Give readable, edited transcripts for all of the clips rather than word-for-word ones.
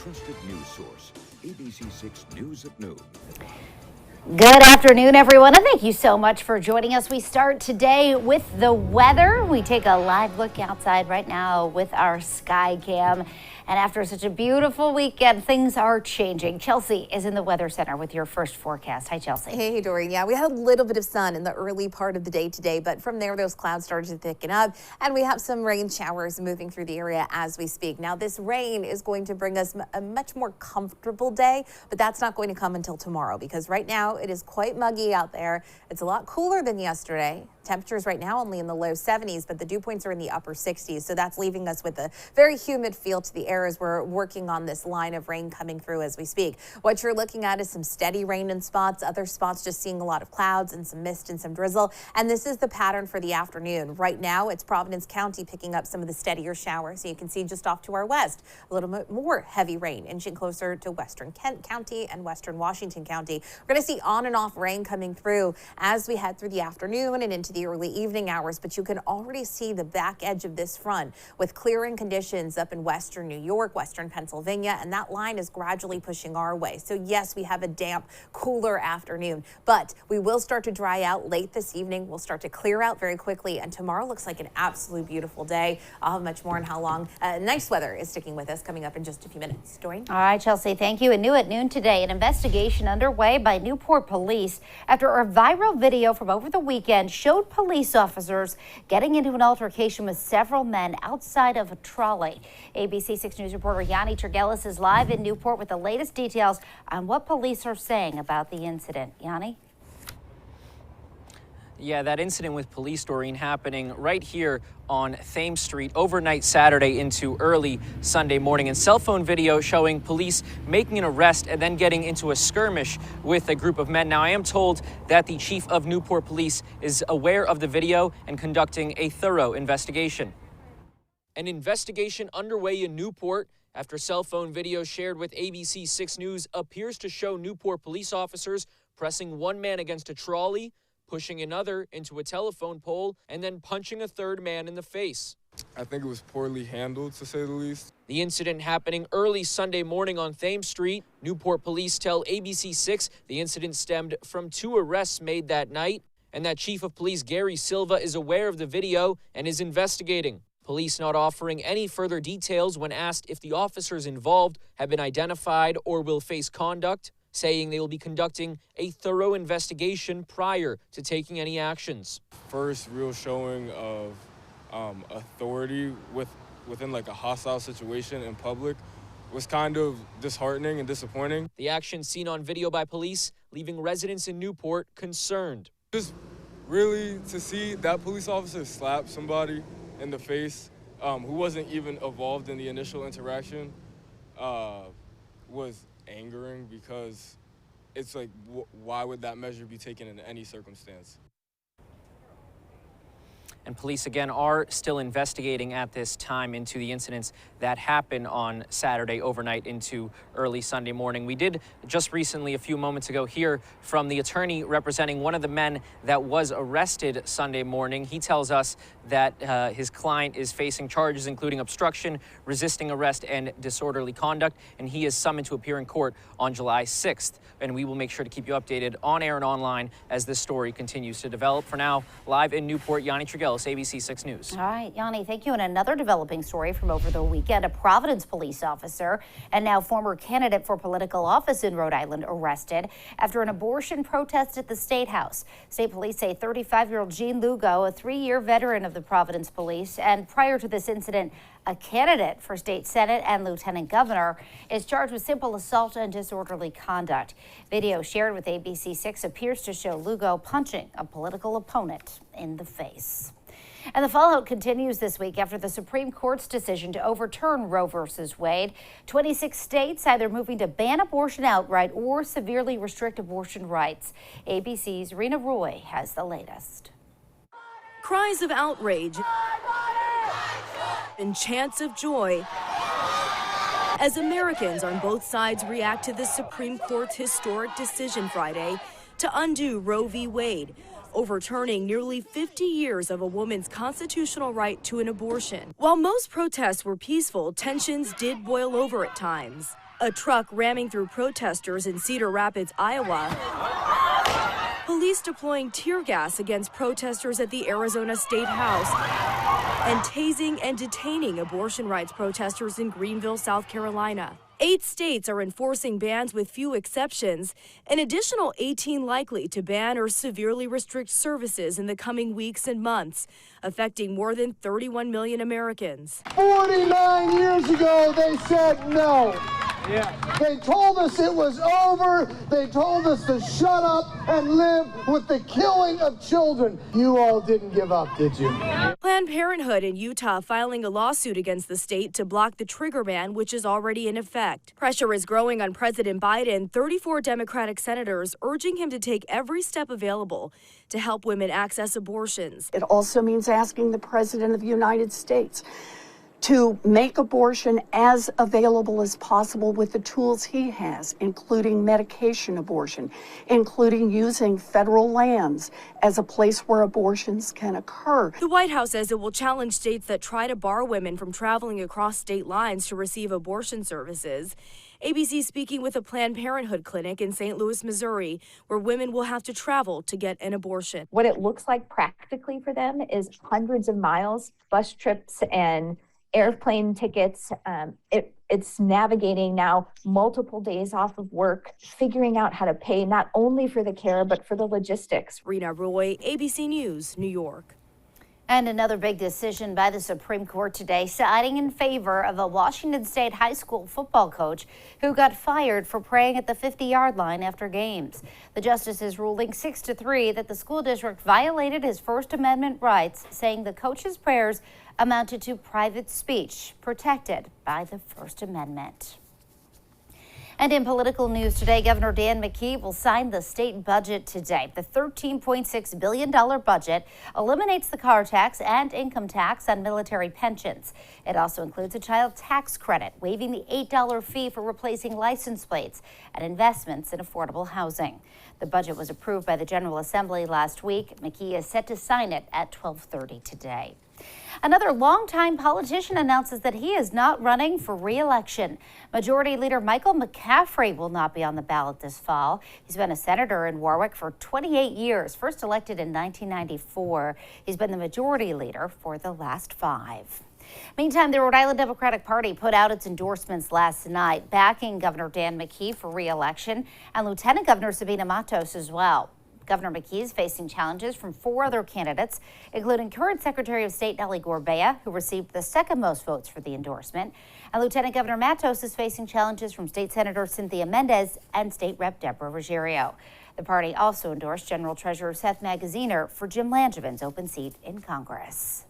trusted news source, ABC6 News at Noon. Good afternoon, everyone, and thank you so much for joining us. We start today with the weather. We take a live look outside right now with our sky cam. And after such a beautiful weekend, things are changing. Chelsea is in the Weather Center with your first forecast. Hi, Chelsea. Hey, Doreen. Yeah, we had a little bit of sun in the early part of the day today, but from there, those clouds started to thicken up, and we have some rain showers moving through the area as we speak. Now, this rain is going to bring us a much more comfortable day, but that's not going to come until tomorrow because right now it is quite muggy out there. It's a lot cooler than yesterday. Temperatures right now only in the low 70s, but the dew points are in the upper 60s. So that's leaving us with a very humid feel to the air as we're working on this line of rain coming through as we speak. What you're looking at is some steady rain in spots, other spots just seeing a lot of clouds and some mist and some drizzle. And this is the pattern for the afternoon. Right now, it's Providence County picking up some of the steadier showers. So you can see just off to our west, a little bit more heavy rain inching closer to western Kent County and western Washington County. We're going to see on and off rain coming through as we head through the afternoon and into the early evening hours, but you can already see the back edge of this front with clearing conditions up in western New York, western Pennsylvania, and that line is gradually pushing our way. So yes, we have a damp, cooler afternoon, but we will start to dry out late this evening. We'll start to clear out very quickly, and tomorrow looks like an absolutely beautiful day. I'll have much more on how long nice weather is sticking with us coming up in just a few minutes. Doreen? All right, Chelsea, thank you. And new at noon today, an investigation underway by Newport police after a viral video from over the weekend showed police officers getting into an altercation with several men outside of a trolley. ABC6 News reporter Yanni Tregellis is live in Newport with the latest details on what police are saying about the incident. Yanni? Yeah, that incident with police, Doreen, happening right here on Thames Street overnight Saturday into early Sunday morning. And cell phone video showing police making an arrest and then getting into a skirmish with a group of men. Now, I am told that the chief of Newport Police is aware of the video and conducting a thorough investigation. An investigation underway in Newport after cell phone video shared with ABC6 News appears to show Newport police officers pressing one man against a trolley, pushing another into a telephone pole, and then punching a third man in the face. I think it was poorly handled, to say the least. The incident happening early Sunday morning on Thames Street. Newport police tell ABC6 the incident stemmed from 2 arrests made that night, and that Chief of Police Gary Silva is aware of the video and is investigating. Police not offering any further details when asked if the officers involved have been identified or will face conduct, saying they will be conducting a thorough investigation prior to taking any actions. First real showing of authority within like a hostile situation in public was kind of disheartening and disappointing. The action seen on video by police leaving residents in Newport concerned. Just really to see that police officer slap somebody in the face who wasn't even involved in the initial interaction was angering, because it's like, why would that measure be taken in any circumstance? And police, again, are still investigating at this time into the incidents that happened on Saturday overnight into early Sunday morning. We did just recently, a few moments ago, hear from the attorney representing one of the men that was arrested Sunday morning. He tells us that his client is facing charges including obstruction, resisting arrest, and disorderly conduct, and he is summoned to appear in court on July 6th. And we will make sure to keep you updated on air and online as this story continues to develop. For now, live in Newport, Yanni Tregellis, ABC6 News. All right, Yanni, thank you. And another developing story from over the weekend, a Providence police officer and now former candidate for political office in Rhode Island arrested after an abortion protest at the State House. State police say 35-year-old Gene Lugo, a 3-year veteran of the Providence police, and prior to this incident, a candidate for state senate and lieutenant governor, is charged with simple assault and disorderly conduct. Video shared with ABC6 appears to show Lugo punching a political opponent in the face. And the fallout continues this week after the Supreme Court's decision to overturn Roe v. Wade. 26 states either moving to ban abortion outright or severely restrict abortion rights. ABC's Rena Roy has the latest. Cries of outrage and chants of joy as Americans on both sides react to the Supreme Court's historic decision Friday to undo Roe v. Wade, overturning nearly 50 years of a woman's constitutional right to an abortion. While most protests were peaceful, tensions did boil over at times. A truck ramming through protesters in Cedar Rapids, Iowa. Police deploying tear gas against protesters at the Arizona State House. And tasing and detaining abortion rights protesters in Greenville, South Carolina. 8 states are enforcing bans with few exceptions, an additional 18 likely to ban or severely restrict services in the coming weeks and months, affecting more than 31 million Americans. 49 years ago, they said no. They told us it was over. They told us to shut up and live with the killing of children. You all didn't give up, did you? Planned Parenthood in Utah filing a lawsuit against the state to block the trigger ban, which is already in effect. Pressure is growing on President Biden, 34 Democratic senators urging him to take every step available to help women access abortions. It also means asking the President of the United States to make abortion as available as possible with the tools he has, including medication abortion, including using federal lands as a place where abortions can occur. The White House says it will challenge states that try to bar women from traveling across state lines to receive abortion services. ABC speaking with a Planned Parenthood clinic in St. Louis, Missouri, where women will have to travel to get an abortion. What it looks like practically for them is hundreds of miles, bus trips and airplane tickets. It's navigating now multiple days off of work, figuring out how to pay not only for the care, but for the logistics. Rena Roy, ABC News, New York. And another big decision by the Supreme Court today, siding in favor of a Washington State high school football coach who got fired for praying at the 50-yard line after games. The justices ruling 6-3 that the school district violated his First Amendment rights, saying the coach's prayers amounted to private speech protected by the First Amendment. And in political news today, Governor Dan McKee will sign the state budget today. The $13.6 billion budget eliminates the car tax and income tax on military pensions. It also includes a child tax credit, waiving the $8 fee for replacing license plates, and investments in affordable housing. The budget was approved by the General Assembly last week. McKee is set to sign it at 12:30 today. Another longtime politician announces that he is not running for re-election. Majority Leader Michael McCaffrey will not be on the ballot this fall. He's been a senator in Warwick for 28 years, first elected in 1994. He's been the Majority Leader for the last 5. Meantime, the Rhode Island Democratic Party put out its endorsements last night, backing Governor Dan McKee for re-election and Lieutenant Governor Sabina Matos as well. Governor McKee is facing challenges from 4 other candidates, including current Secretary of State Nellie Gorbea, who received the second most votes for the endorsement. And Lieutenant Governor Matos is facing challenges from State Senator Cynthia Mendez and State Rep Deborah Ruggiero. The party also endorsed General Treasurer Seth Magaziner for Jim Langevin's open seat in Congress.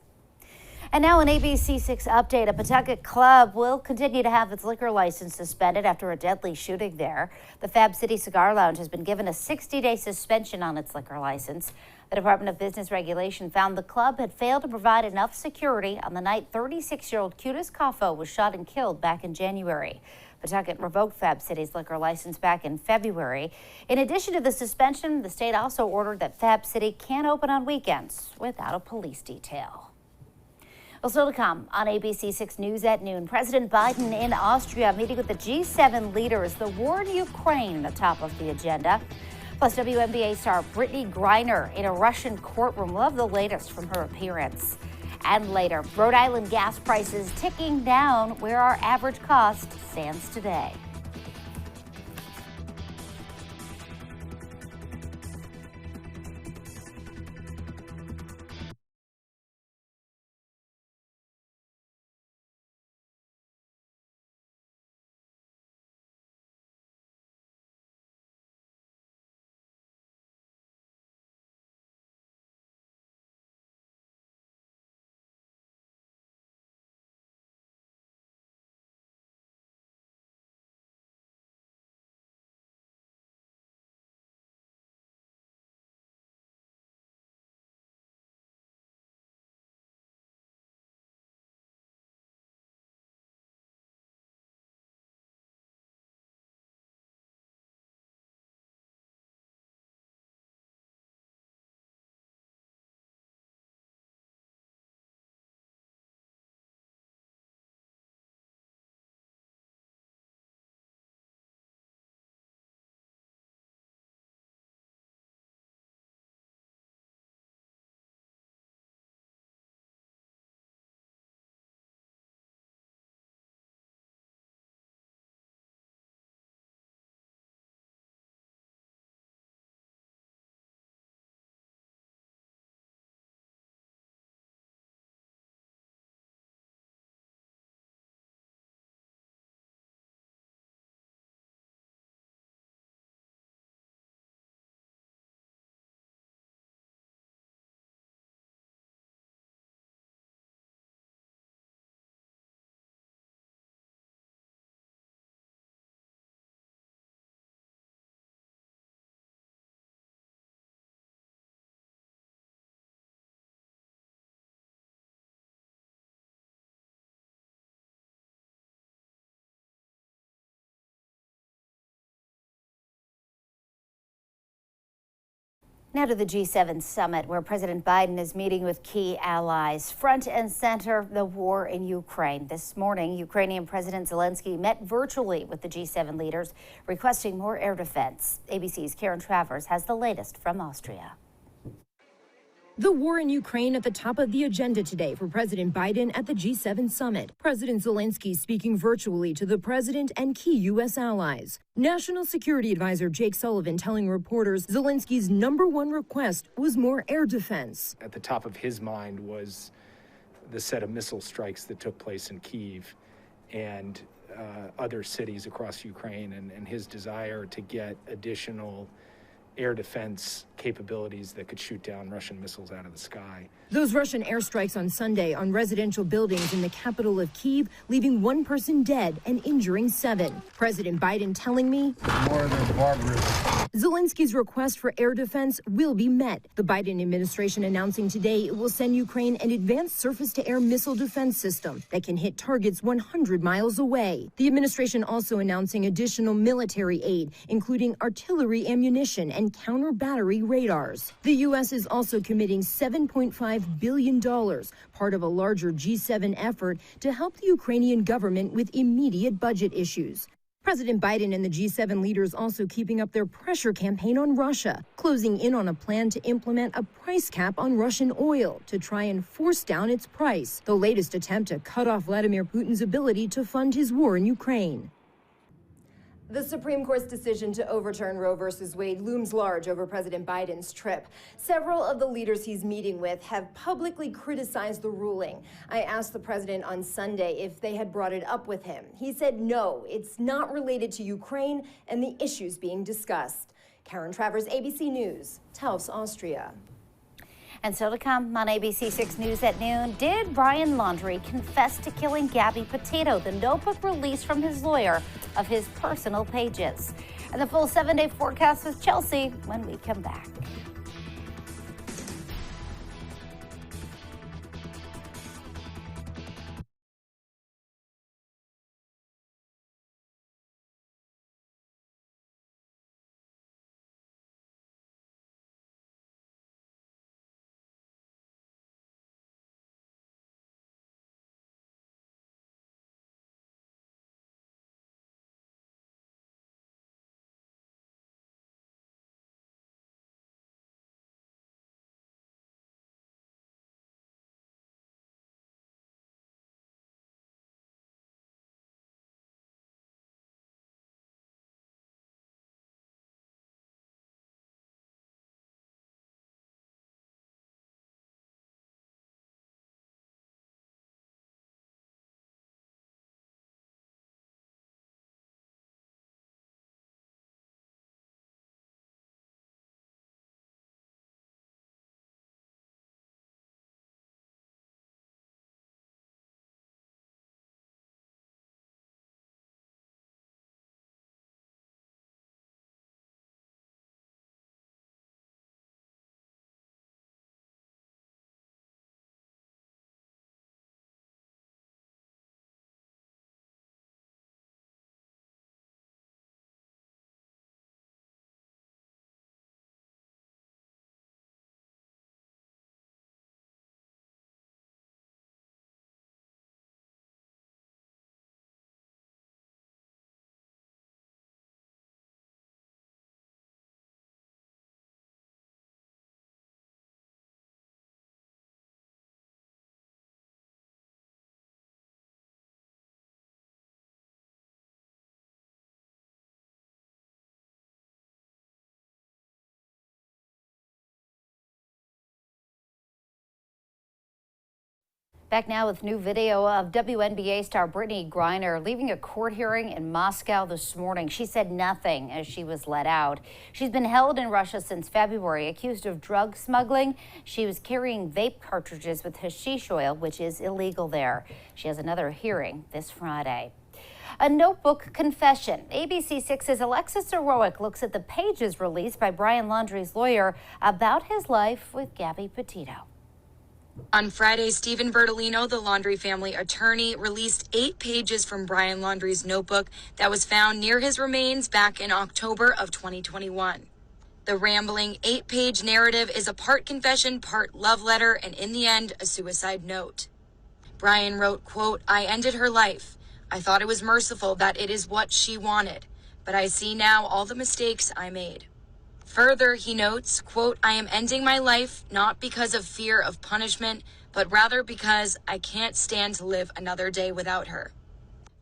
And now an ABC6 update. A Pawtucket club will continue to have its liquor license suspended after a deadly shooting there. The Fab City Cigar Lounge has been given a 60-day suspension on its liquor license. The Department of Business Regulation found the club had failed to provide enough security on the night 36-year-old Cutis Coffo was shot and killed back in January. Pawtucket revoked Fab City's liquor license back in February. In addition to the suspension, the state also ordered that Fab City can't open on weekends without a police detail. Well, still to come on ABC6 News at noon, President Biden in Austria meeting with the G7 leaders. The war in Ukraine atop of the agenda. Plus, WNBA star Brittany Griner in a Russian courtroom. We'll have the latest from her appearance. And later, Rhode Island gas prices ticking down where our average cost stands today. Now to the G7 summit, where President Biden is meeting with key allies. Front and center, the war in Ukraine. This morning, Ukrainian President Zelensky met virtually with the G7 leaders, requesting more air defense. ABC's Karen Travers has the latest from Austria. The war in Ukraine at the top of the agenda today for President Biden at the G7 summit. President Zelensky speaking virtually to the president and key U.S. allies. National Security Advisor Jake Sullivan telling reporters Zelensky's #1 request was more air defense. At the top of his mind was the set of missile strikes that took place in Kyiv and other cities across Ukraine, and his desire to get additional air defense capabilities that could shoot down Russian missiles out of the sky. Those Russian airstrikes on Sunday on residential buildings in the capital of Kyiv, leaving 1 person dead and injuring 7. President Biden telling me More than barbarism. Zelensky's request for air defense will be met. The Biden administration announcing today it will send Ukraine an advanced surface-to-air missile defense system that can hit targets 100 miles away. The administration also announcing additional military aid, including artillery ammunition and counter-battery radars. The U.S. is also committing $7.5 billion, part of a larger G7 effort to help the Ukrainian government with immediate budget issues. President Biden and the G7 leaders also keeping up their pressure campaign on Russia, closing in on a plan to implement a price cap on Russian oil to try and force down its price, the latest attempt to cut off Vladimir Putin's ability to fund his war in Ukraine. The Supreme Court's decision to overturn Roe v. Wade looms large over President Biden's trip. Several of the leaders he's meeting with have publicly criticized the ruling. I asked the president on Sunday if they had brought it up with him. He said no, it's not related to Ukraine and the issues being discussed. Karen Travers, ABC News, Taos, Austria. And so to come on ABC6 News at noon, did Brian Laundrie confess to killing Gabby Petito? The notebook released from his lawyer of his personal pages. And the full 7-day forecast with Chelsea when we come back. Back now with new video of WNBA star Brittany Griner leaving a court hearing in Moscow this morning. She said nothing as she was let out. She's been held in Russia since February, accused of drug smuggling. She was carrying vape cartridges with hashish oil, which is illegal there. She has another hearing this Friday. A notebook confession. ABC6's Alexis Heroic looks at the pages released by Brian Laundrie's lawyer about his life with Gabby Petito. On Friday, Stephen Bertolino, the Laundrie family attorney, released 8 pages from Brian Laundrie's notebook that was found near his remains back in October of 2021. The rambling 8-page narrative is a part confession, part love letter, and in the end, a suicide note. Brian wrote, quote, "I ended her life. I thought it was merciful that it is what she wanted, but I see now all the mistakes I made." Further, he notes, quote, "I am ending my life not because of fear of punishment, but rather because I can't stand to live another day without her."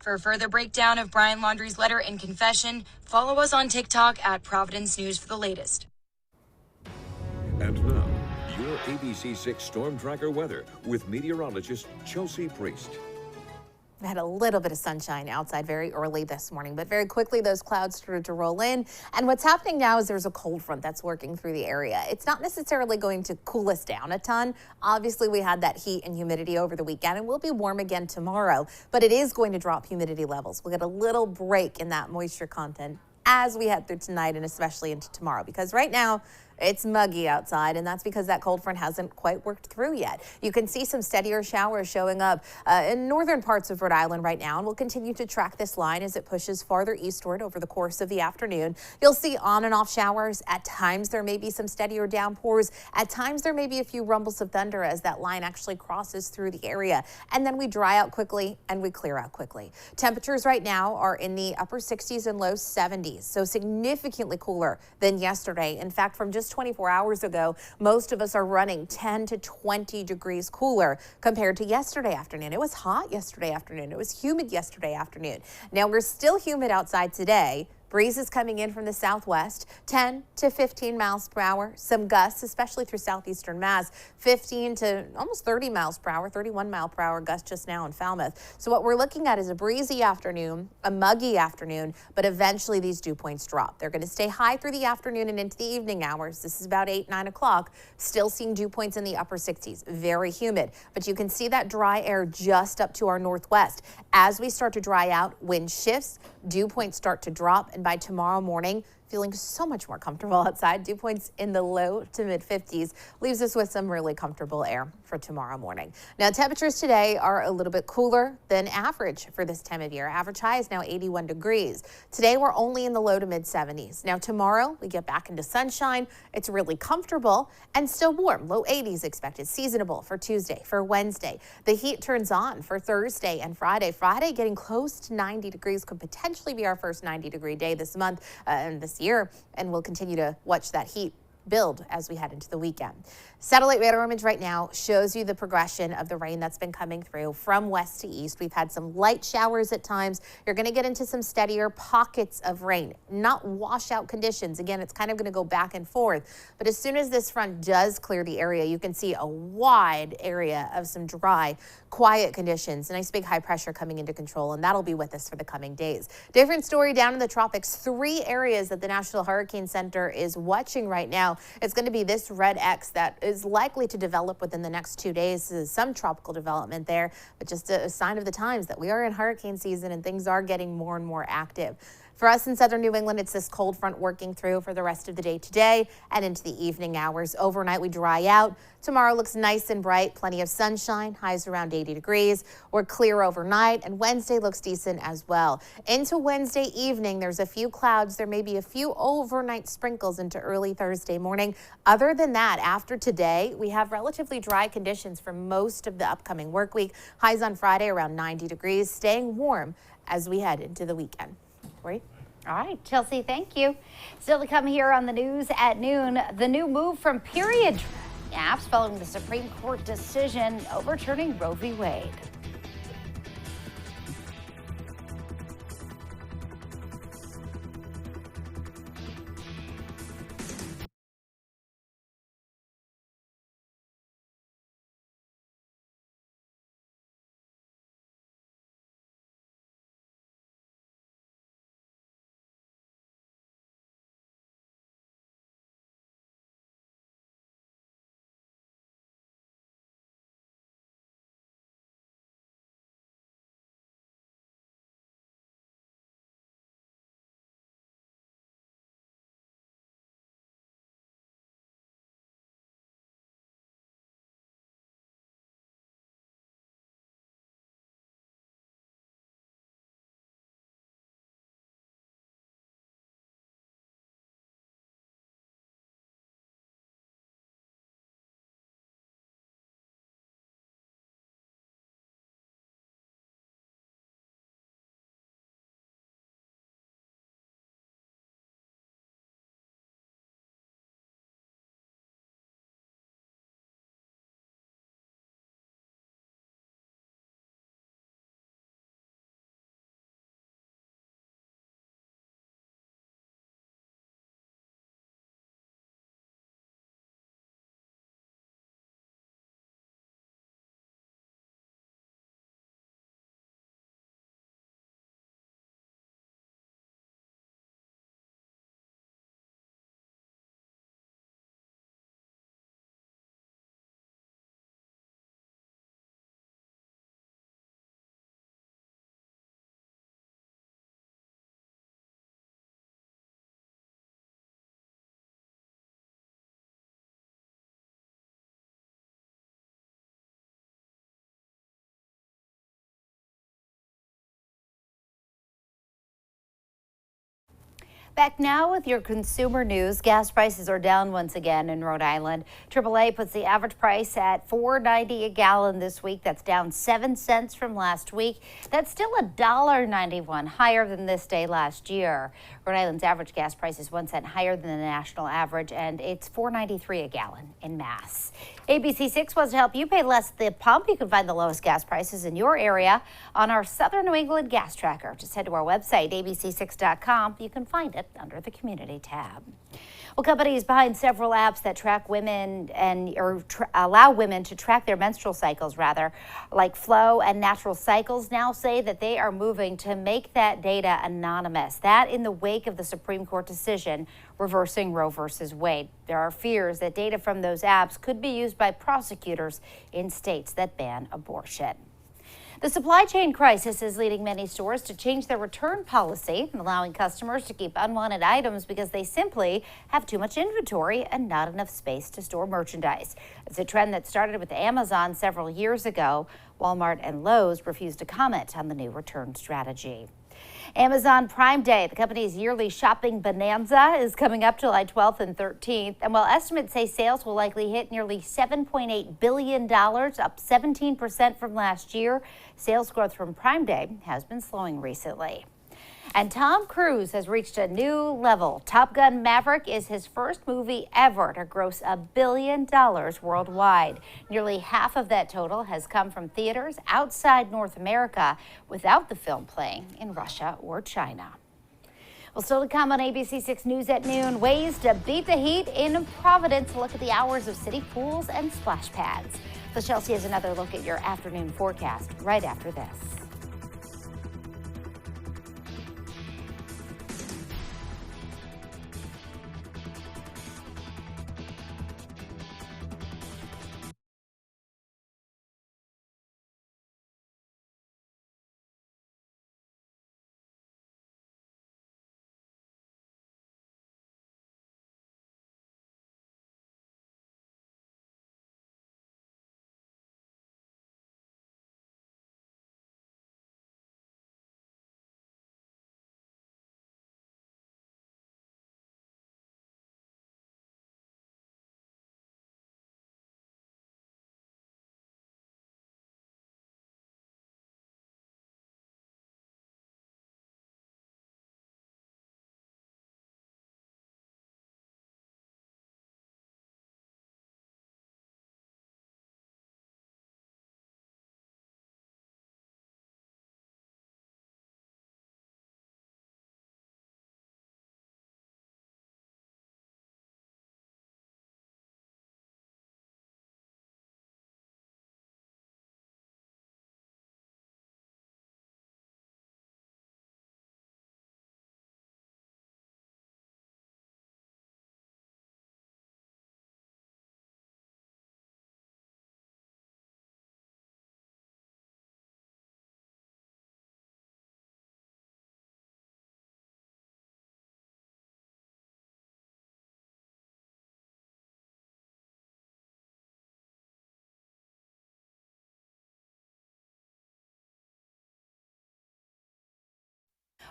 For a further breakdown of Brian Laundrie's letter and confession, follow us on TikTok at Providence News for the latest. And now, your ABC6 Storm Tracker weather with meteorologist Chelsea Priest. We had a little bit of sunshine outside very early this morning, but very quickly those clouds started to roll in. And what's happening now is there's a cold front that's working through the area. It's not necessarily going to cool us down a ton. Obviously, we had that heat and humidity over the weekend, and we'll be warm again tomorrow, but it is going to drop humidity levels. We'll get a little break in that moisture content as we head through tonight and especially into tomorrow, because right now it's muggy outside, and that's because that cold front hasn't quite worked through yet. You can see some steadier showers showing up in northern parts of Rhode Island right now, and we'll continue to track this line as it pushes farther eastward over the course of the afternoon. You'll see on and off showers. At times there may be some steadier downpours. At times there may be a few rumbles of thunder as that line actually crosses through the area, and then we dry out quickly and we clear out quickly. Temperatures right now are in the upper 60s and low 70s, so significantly cooler than yesterday. In fact, from just 24 hours ago, most of us are running 10 to 20 degrees cooler compared to yesterday afternoon. It was hot yesterday afternoon. It was humid yesterday afternoon. Now we're still humid outside today. Breezes coming in from the southwest, 10 to 15 miles per hour. Some gusts, especially through southeastern Mass, 15 to almost 30 miles per hour, 31 mile per hour gust just now in Falmouth. So what we're looking at is a breezy afternoon, a muggy afternoon, but eventually these dew points drop. They're going to stay high through the afternoon and into the evening hours. This is about 8, 9 o'clock. Still seeing dew points in the upper 60s. Very humid, but you can see that dry air just up to our northwest. As we start to dry out, wind shifts, dew points start to drop, and by tomorrow morning, feeling so much more comfortable outside. Dew points in the low to mid 50s leaves us with some really comfortable air for tomorrow morning. Now, temperatures today are a little bit cooler than average for this time of year. Average high is now 81 degrees. Today, we're only in the low to mid 70s. Now, tomorrow, we get back into sunshine. It's really comfortable and still warm. Low 80s expected. Seasonable for Tuesday, for Wednesday. The heat turns on for Thursday and Friday. Friday getting close to 90 degrees could potentially be our first 90-degree day this month and this year, and we'll continue to watch that heat build as we head into the weekend. Satellite radar image right now shows you the progression of the rain that's been coming through from west to east. We've had some light showers at times. You're going to get into some steadier pockets of rain, not washout conditions. Again, it's kind of going to go back and forth. But as soon as this front does clear the area, you can see a wide area of some dry, quiet conditions. Nice big high pressure coming into control, and that'll be with us for the coming days. Different story down in the tropics. 3 areas that the National Hurricane Center is watching right now. It's going to be this red X that is likely to develop within the next 2 days. Some tropical development there, but just a sign of the times that we are in hurricane season and things are getting more and more active. For us in southern New England, it's this cold front working through for the rest of the day today and into the evening hours. Overnight, we dry out. Tomorrow looks nice and bright, plenty of sunshine, highs around 80 degrees. We're clear overnight, and Wednesday looks decent as well. Into Wednesday evening, there's a few clouds. There may be a few overnight sprinkles into early Thursday morning. Other than that, after today, we have relatively dry conditions for most of the upcoming work week. Highs on Friday around 90 degrees, staying warm as we head into the weekend. Corey? All right, Chelsea, thank you. Still to come here on the news at noon, the new move from period apps following the Supreme Court decision overturning Roe v. Wade. Back now with your consumer news. Gas prices are down once again in Rhode Island. AAA puts the average price at $4.90 a gallon this week. That's down 7 cents from last week. That's still $1.91 higher than this day last year. Rhode Island's average gas price is 1 cent higher than the national average, and it's $4.93 a gallon in Mass. ABC6 wants to help you pay less at the pump. You can find the lowest gas prices in your area on our Southern New England gas tracker. Just head to our website, abc6.com. You can find it under the community tab. Well, companies behind several apps that track women allow women to track their menstrual cycles, like Flow and Natural Cycles, now say that they are moving to make that data anonymous. That in the wake of the Supreme Court decision reversing Roe versus Wade. There are fears that data from those apps could be used by prosecutors in states that ban abortion. The supply chain crisis is leading many stores to change their return policy, allowing customers to keep unwanted items because they simply have too much inventory and not enough space to store merchandise. It's a trend that started with Amazon several years ago. Walmart and Lowe's refused to comment on the new return strategy. Amazon Prime Day, the company's yearly shopping bonanza, is coming up July 12th and 13th. And while estimates say sales will likely hit nearly $7.8 billion, up 17% from last year, sales growth from Prime Day has been slowing recently. And Tom Cruise has reached a new level. Top Gun Maverick is his first movie ever to gross $1 billion worldwide. Nearly half of that total has come from theaters outside North America, without the film playing in Russia or China. Well, still to come on ABC6 News at noon, ways to beat the heat in Providence. Look at the hours of city pools and splash pads. So Chelsea has another look at your afternoon forecast right after this.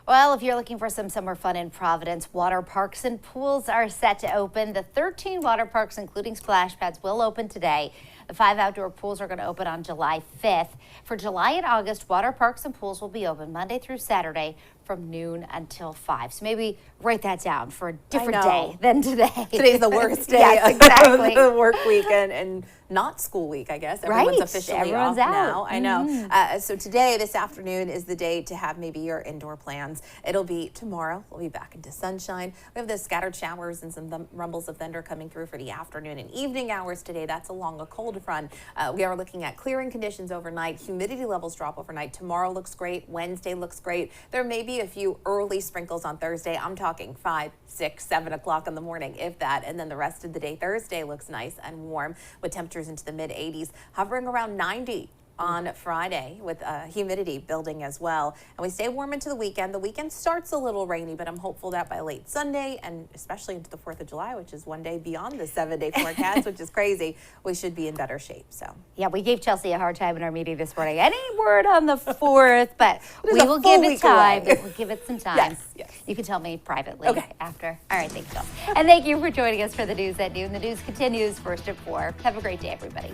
Well, if you're looking for some summer fun in Providence, water parks and pools are set to open. The 13 water parks, including splash pads, will open today. The 5 outdoor pools are going to open on July 5th. For July and August, water parks and pools will be open Monday through Saturday from noon until 5. So maybe write that down for a different day than today. Today's the worst day yes, exactly. of the work week and not school week, I guess. Everyone's officially off now. I know. So today, this afternoon, is the day to have maybe your indoor plans. It'll be tomorrow. We'll be back into sunshine. We have the scattered showers and some rumbles of thunder coming through for the afternoon and evening hours today. That's along a cold front. We are looking at clearing conditions overnight. Humidity levels drop overnight. Tomorrow looks great. Wednesday looks great. There may be a few early sprinkles on Thursday. I'm talking 5, 6, 7 o'clock in the morning, if that. And then the rest of the day, Thursday looks nice and warm with temperatures into the mid 80s, hovering around 90 on Friday with humidity building as well. And we stay warm into the weekend. The weekend starts a little rainy, but I'm hopeful that by late Sunday and especially into the 4th of July, which is one day beyond the 7-day forecast, which is crazy, we should be in better shape. So yeah, we gave Chelsea a hard time in our meeting this morning. Any word on the 4th, but we will give it time. We'll give it some time. Yes. You can tell me privately after. All right, thanks, Chelsea. And thank you for joining us for the news at noon. The news continues first at 4. Have a great day, everybody.